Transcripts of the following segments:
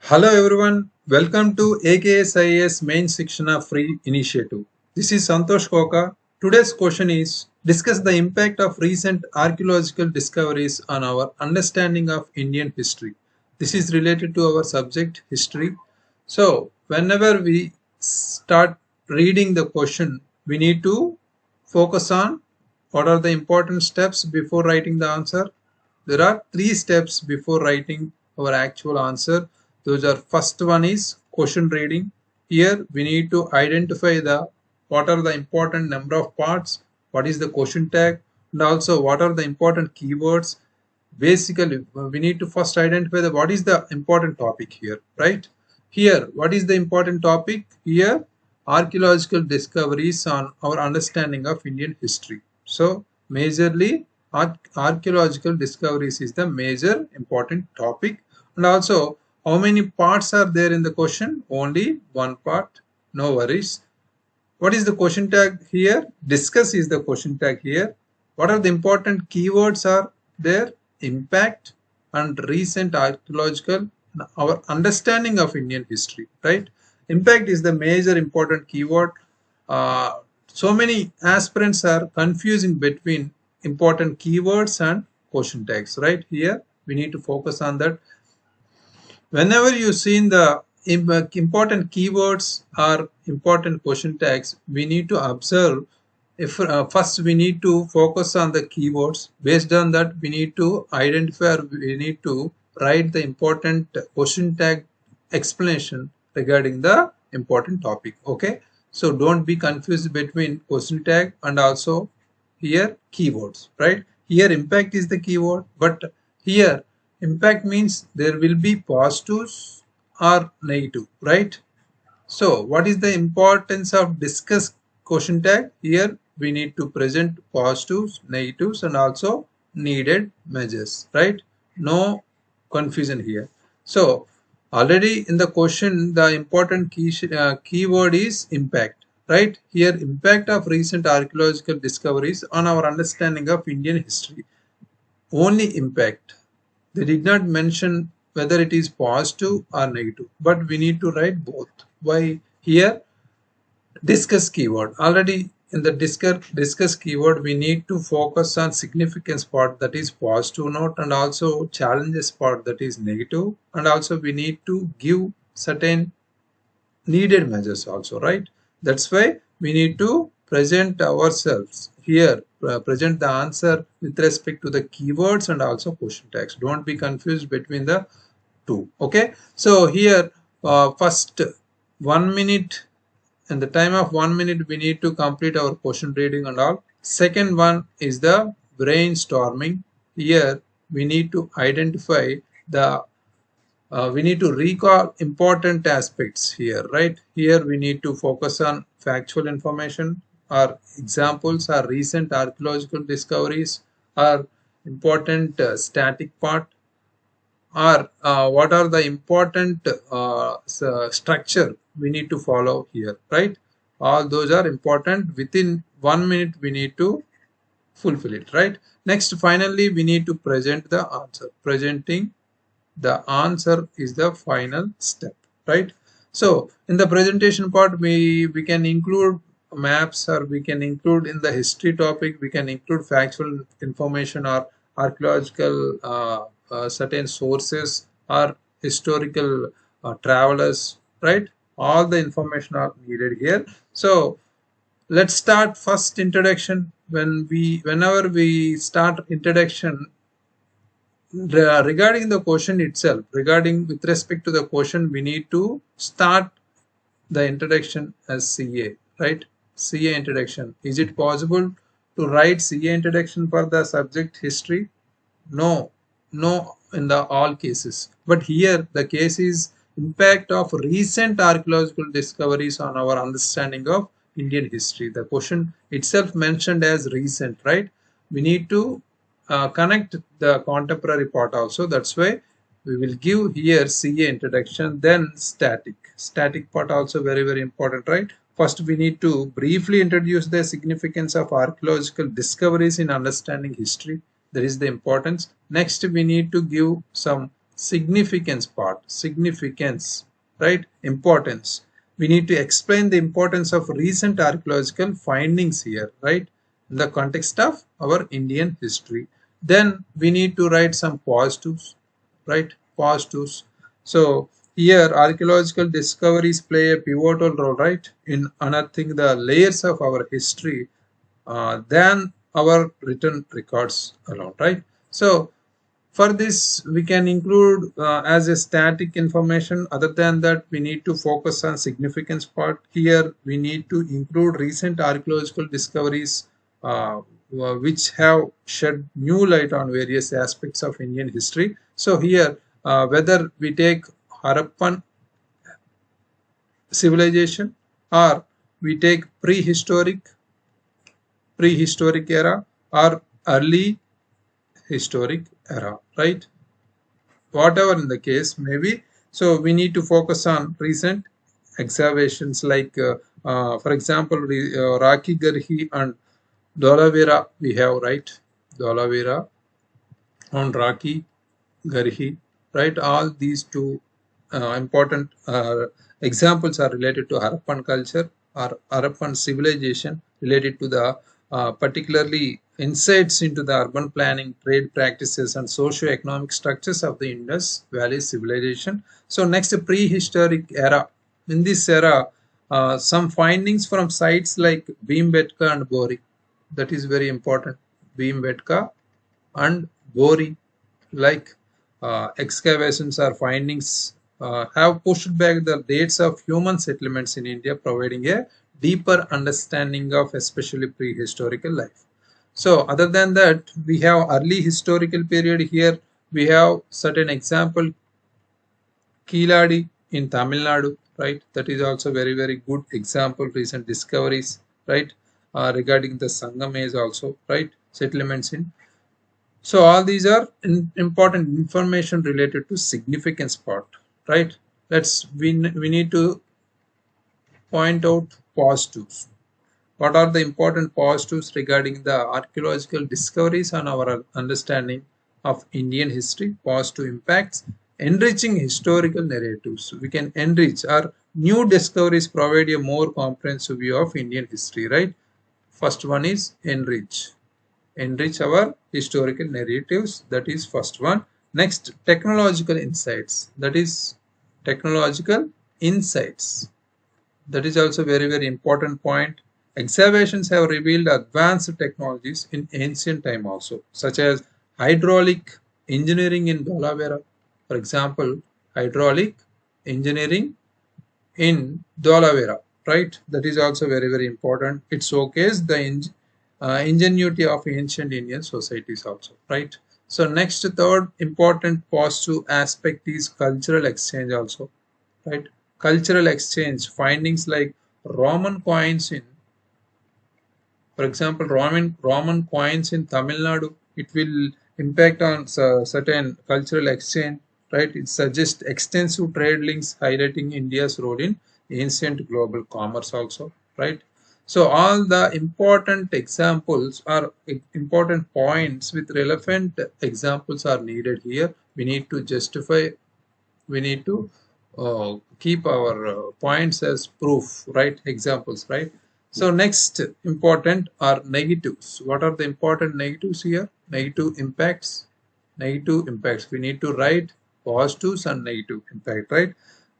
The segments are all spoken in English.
Hello everyone, welcome to AKS IAS main Shikshana-FREE initiative. This is Santosh Koka. Today's question is discuss the impact of recent archaeological discoveries on our understanding of Indian history. This is related to our subject history. So whenever we start reading the question, we need to focus on what are the important steps before writing the answer. There are three steps before writing our actual answer. Those are, first one is question reading. Here we need to identify what are the important number of parts, what is the question tag, and also what are the important keywords. Basically we need to first identify what is the important topic here, right? Here what is the important topic here? Archaeological discoveries on our understanding of Indian history. So majorly archaeological discoveries is the major important topic. And also, how many parts are there in the question? Only one part. No worries. What is the question tag here? Discuss is the question tag here. What are the important keywords are there? Impact and recent archaeological, our understanding of Indian history, right? Impact is the major important keyword. So many aspirants are confusing between important keywords and question tags, right? Here we need to focus on that. Whenever you see in the important keywords or important question tags, we need to observe if first we need to focus on the keywords. Based on that, we need to identify, we need to write the important question tag explanation regarding the important topic. Okay, so don't be confused between question tag and also here keywords, right? Here impact is the keyword, but here impact means there will be positives or negative, right? So what is the importance of discuss question tag? Here we need to present positives, negatives, and also needed measures, right? No confusion here. So already in the question, the important keyword is impact, right? Here impact of recent archaeological discoveries on our understanding of Indian history. Only impact. They did not mention whether it is positive or negative, but we need to write both. Why? Here discuss keyword. Already in the discuss keyword, we need to focus on significance part, that is positive note, and also challenges part, that is negative, and also we need to give certain needed measures also, right? That's why we need to present ourselves here, present the answer with respect to the keywords and also question tags. Don't be confused between the two. Okay, so here first 1 minute, in the time of 1 minute we need to complete our question reading and all. Second one is the brainstorming. Here we need to identify the we need to recall important aspects here, right? Here we need to focus on factual information or examples or recent archaeological discoveries or important static part, or what are the important structure we need to follow here, right? All those are important. Within 1 minute we need to fulfill it, right? Next, finally we need to present the answer. Presenting the answer is the final step, right? So in the presentation part, we can include maps, or we can include in the history topic, we can include factual information or archaeological certain sources or historical travelers, right? All the information are needed here. So let's start first introduction. Whenever we start introduction, regarding the question itself, regarding with respect to the question, we need to start the introduction as CA, right? CA introduction. Is it possible to write CA introduction for the subject history? No, no, in the all cases. But here the case is impact of recent archaeological discoveries on our understanding of Indian history. The question itself mentioned as recent, right? We need to connect the contemporary part also. That's why we will give here CA introduction, then static part also very important, right? First we need to briefly introduce the significance of archaeological discoveries in understanding history. That is the importance. Next we need to give some significance part, significance, right? Importance. We need to explain the importance of recent archaeological findings here, right? In the context of our Indian history. Then we need to write some positives, right? Positives. So here archaeological discoveries play a pivotal role, right? In unearthing the layers of our history than our written records alone, right? So for this, we can include as a static information. Other than that, we need to focus on significance part. Here, we need to include recent archaeological discoveries which have shed new light on various aspects of Indian history. So here, whether we take Harappan civilization or we take prehistoric era or early historic era, right? Whatever in the case maybe. So we need to focus on recent excavations like for example Raki Garhi and Dolavira we have, right? Dolavira and Raki Garhi, right? All these two important examples are related to Harappan culture or Harappan civilization, related to the particularly insights into the urban planning, trade practices, and socio-economic structures of the Indus Valley civilization. So next, prehistoric era. In this era, some findings from sites like Bhimbetka and Bori. That is very important. Bhimbetka and Bori, like excavations or findings have pushed back the dates of human settlements in India, providing a deeper understanding of especially prehistorical life. So other than that, we have early historical period. Here we have certain example, Kiladi in Tamil Nadu, right? That is also very, very good example, recent discoveries, right? Regarding the Sangam age also, right? Settlements in. So all these are important information related to significance part, right? We need to point out positives. What are the important positives regarding the archaeological discoveries on our understanding of Indian history? Positive impacts, enriching historical narratives. We can enrich our new discoveries, provide a more comprehensive view of Indian history, right? First one is enrich our historical narratives. That is first one. Next, technological insights. That is technological insights. That is also very, very important point. Excavations have revealed advanced technologies in ancient time also, such as hydraulic engineering in Dolavera. For example, hydraulic engineering in Dolavera, right? That is also very, very important. It showcases the ingenuity of ancient Indian societies also, right? So next, third important positive aspect is cultural exchange also, right? Cultural exchange findings like Roman coins in, for example, Roman coins in Tamil Nadu, it will impact on certain cultural exchange, right? It suggests extensive trade links highlighting India's role in ancient global commerce also, right? So all the important examples are important points with relevant examples are needed here. We need to justify, we need to keep our points as proof, right? Examples, right? So next important are negatives. What are the important negatives here? Negative impacts. Negative impacts. We need to write positives and negative impact, right?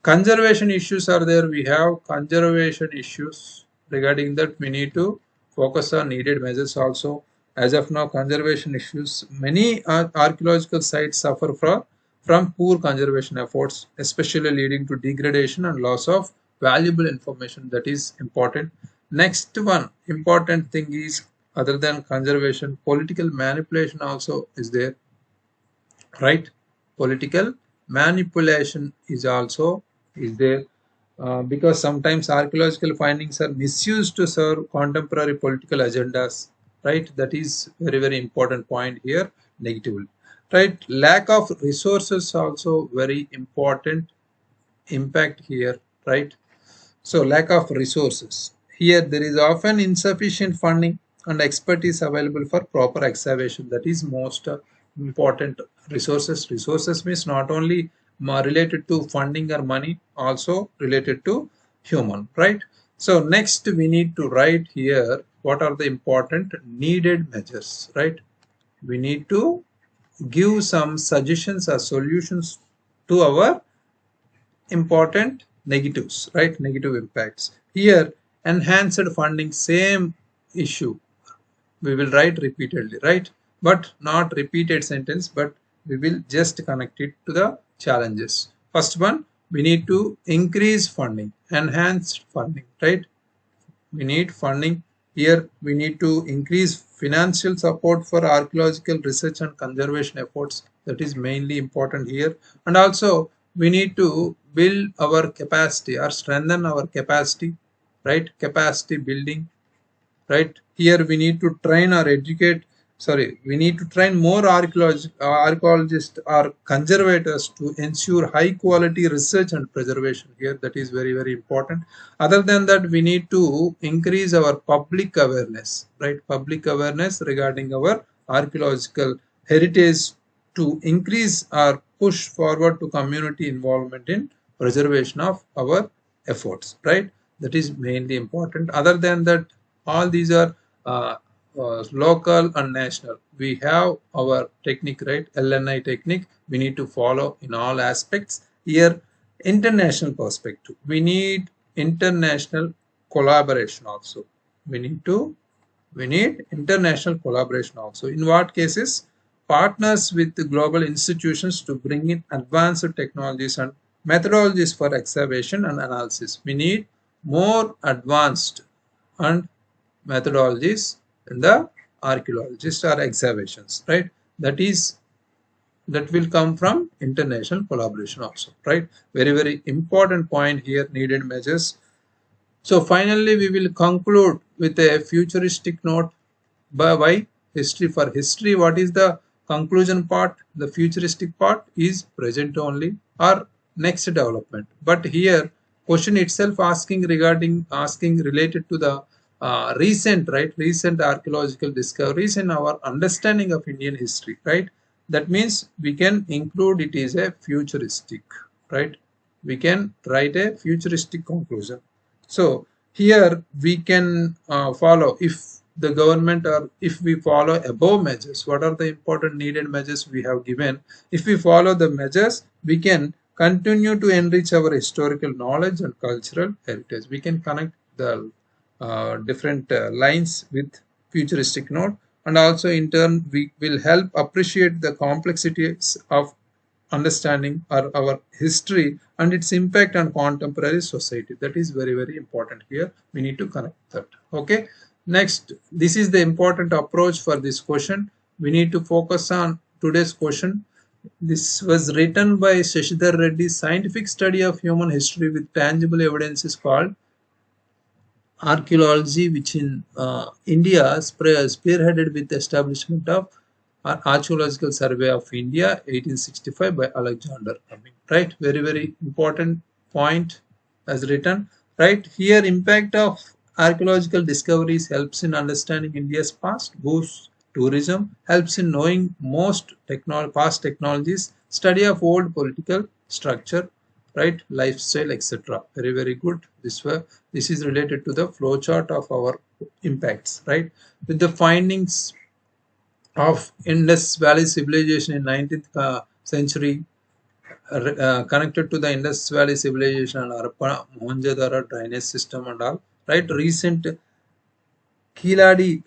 Conservation issues are there. We have conservation issues. Regarding that, we need to focus on needed measures also. As of now, conservation issues. Many archaeological sites suffer from poor conservation efforts, especially leading to degradation and loss of valuable information. That is important. Next one important thing is, other than conservation, political manipulation also is there, right? Political manipulation is also is there because sometimes archaeological findings are misused to serve contemporary political agendas, right? That is very, very important point here. Negatively, right? Lack of resources also very important impact here, right? So lack of resources. Here there is often insufficient funding and expertise available for proper excavation. That is most important resources. Resources means not only related to funding or money, also related to human, right? So next we need to write here what are the important needed measures, right? We need to give some suggestions or solutions to our important negatives, right? Negative impacts. Here, enhanced funding, same issue. We will write repeatedly, right? But not repeated sentence, but we will just connect it to the challenges. First one, we need to increase funding, enhanced funding, right? We need funding. Here we need to increase financial support for archaeological research and conservation efforts. That is mainly important here. And also we need to build our capacity or strengthen our capacity, right? Capacity building, right? Here we need to train or educate, sorry, we need to train more archaeologists or conservators to ensure high quality research and preservation. Here that is very, very important. Other than that, we need to increase our public awareness, right? Public awareness regarding our archaeological heritage to increase or push forward to community involvement in preservation of our efforts, right? That is mainly important. Other than that, all these are uh, local and national. We have our technique, right? LNI technique. We need to follow in all aspects. Here, international perspective. We need international collaboration also. We need international collaboration also. In what cases? Partners with the global institutions to bring in advanced technologies and methodologies for excavation and analysis. We need more advanced and methodologies in the archaeologists or excavations, right? That will come from international collaboration also, right? Very, very important point here, needed measures. So finally we will conclude with a futuristic note. By why history? For history, what is the conclusion part? The futuristic part is present only or next development. But here question itself asking related to the recent, right? Recent archaeological discoveries in our understanding of Indian history, right? That means we can include it is a futuristic, right? We can write a futuristic conclusion. So here we can follow, if the government or if we follow above measures, what are the important needed measures we have given? If we follow the measures, we can continue to enrich our historical knowledge and cultural heritage. We can connect the different lines with futuristic note, and also in turn we will help appreciate the complexities of understanding our history and its impact on contemporary society. That is very, very important here. We need to connect that. Okay. Next, this is the important approach for this question. We need to focus on today's question. This was written by Shashidhar Reddy. Scientific study of human history with tangible evidence is called archaeology, which in India spearheaded with the establishment of Archaeological Survey of India 1865 by Alexander Cumming. Right, very, very important point as written. Right here, impact of archaeological discoveries helps in understanding India's past, boosts tourism, helps in knowing most past technologies, study of old political structure, right, lifestyle, etc. Very, very good. This is related to the flowchart of our impacts, right? With the findings of Indus Valley civilization in 19th century, connected to the Indus Valley civilization and Harappa, Mohenjo-daro drainage system and all, right? Recent Kiladi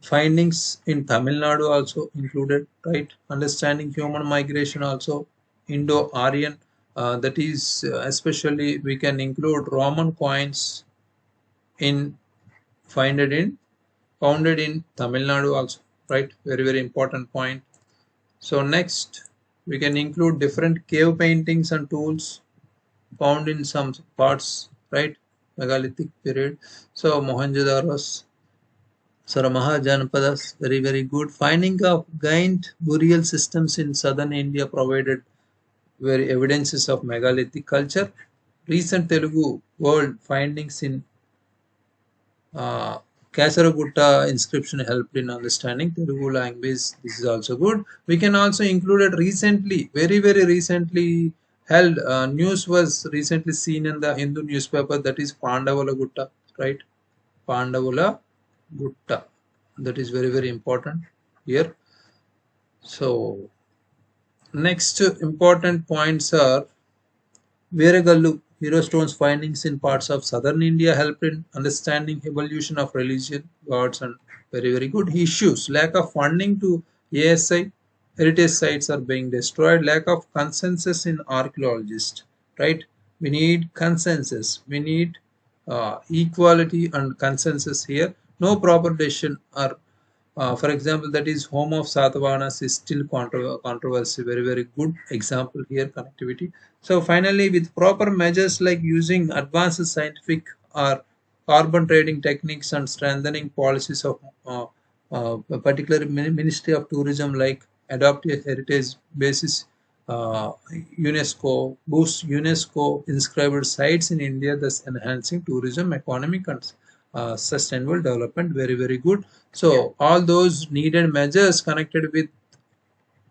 findings in Tamil Nadu also included, right? Understanding human migration also, Indo-Aryan, that is especially we can include Roman coins in founded in Tamil Nadu also, right? Very, very important point. So next we can include different cave paintings and tools found in some parts, right? Megalithic period. So Mohenjo-daro's Saramaha Janapadas, very, very good. Finding of giant burial systems in southern India provided very evidences of megalithic culture. Recent Telugu world findings in Kasaragutta inscription helped in understanding Telugu language. This is also good. We can also include it recently, very recently held news was recently seen in the Hindu newspaper, that is Pandavala Gutta, right? Pandavala Gutta. That is very important here. So next important points are Veeragallu, Hero Stone's findings in parts of southern India helped in understanding evolution of religion, gods, and very good issues. Lack of funding to ASI, heritage sites are being destroyed. Lack of consensus in archaeologists, right? We need consensus. We need equality and consensus here. No proper decision are for example, that is home of Satavahanas is still controversy. Very good example here, connectivity. So finally, with proper measures like using advanced scientific or carbon trading techniques and strengthening policies of particular Ministry of Tourism, like adopt a heritage basis UNESCO, boost UNESCO inscribed sites in India, thus enhancing tourism, economic and sustainable development. Very good. So all those needed measures connected with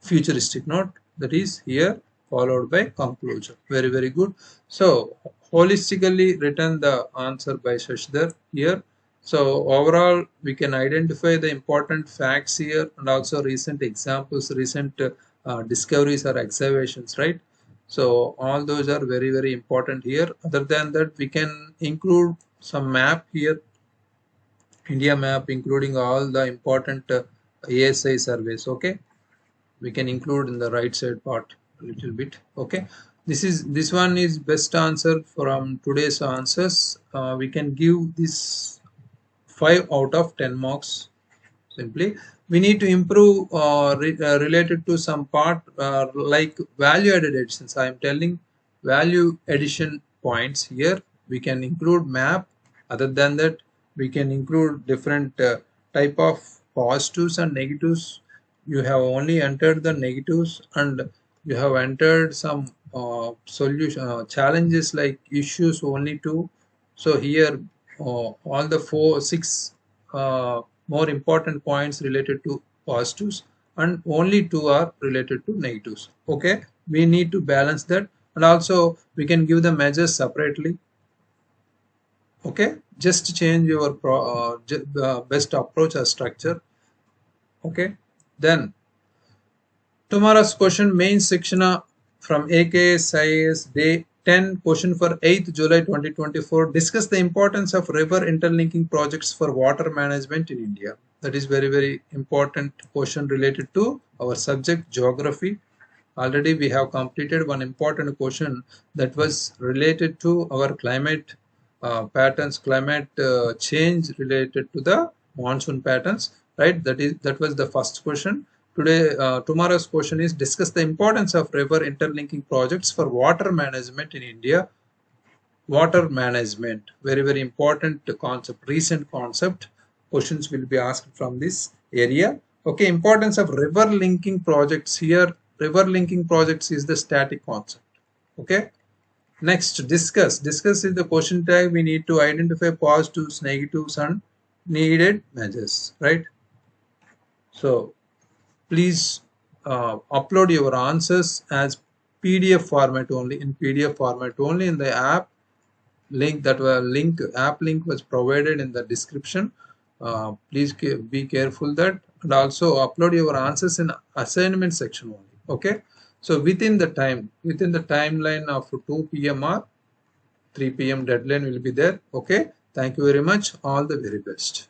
futuristic note, that is here followed by conclusion. Very good. So holistically written the answer by Shashdhar here. So overall we can identify the important facts here and also recent examples, recent discoveries or observations, right? So all those are very important here. Other than that, we can include some map here, India map, including all the important ASI surveys. Okay, we can include in the right side part a little bit. Okay, this one is best answer from today's answers. We can give this 5 out of 10 marks. Simply, we need to improve related to some part like value added additions. I am telling value addition points here. We can include map. Other than that, we can include different type of positives and negatives. You have only entered the negatives and you have entered some solution challenges like issues only two. So here all the 6 more important points related to positives and only 2 are related to negatives. Okay, we need to balance that, and also we can give the measures separately. Okay, just change your best approach or structure. Okay, then tomorrow's question, main section from AKS IAS day 10, question for 8th July 2024. Discuss the importance of river interlinking projects for water management in India. That is very important question related to our subject geography. Already we have completed one important question that was related to our climate patterns, climate change related to the monsoon patterns, right? That was the first question. Today, tomorrow's question is discuss the importance of river interlinking projects for water management in India. Water management, very important concept, recent concept. Questions will be asked from this area. Okay, importance of river linking projects here. River linking projects is the static concept. Okay. Next, discuss. Discuss is the question tag. We need to identify positives, negatives, and needed measures, right? So please upload your answers as PDF format only, in PDF format only in the app link. That app link was provided in the description. Please be careful that, and also upload your answers in assignment section only. Okay, so within the timeline of 2 p.m. or 3 p.m. deadline will be there. Okay, thank you very much. All the very best.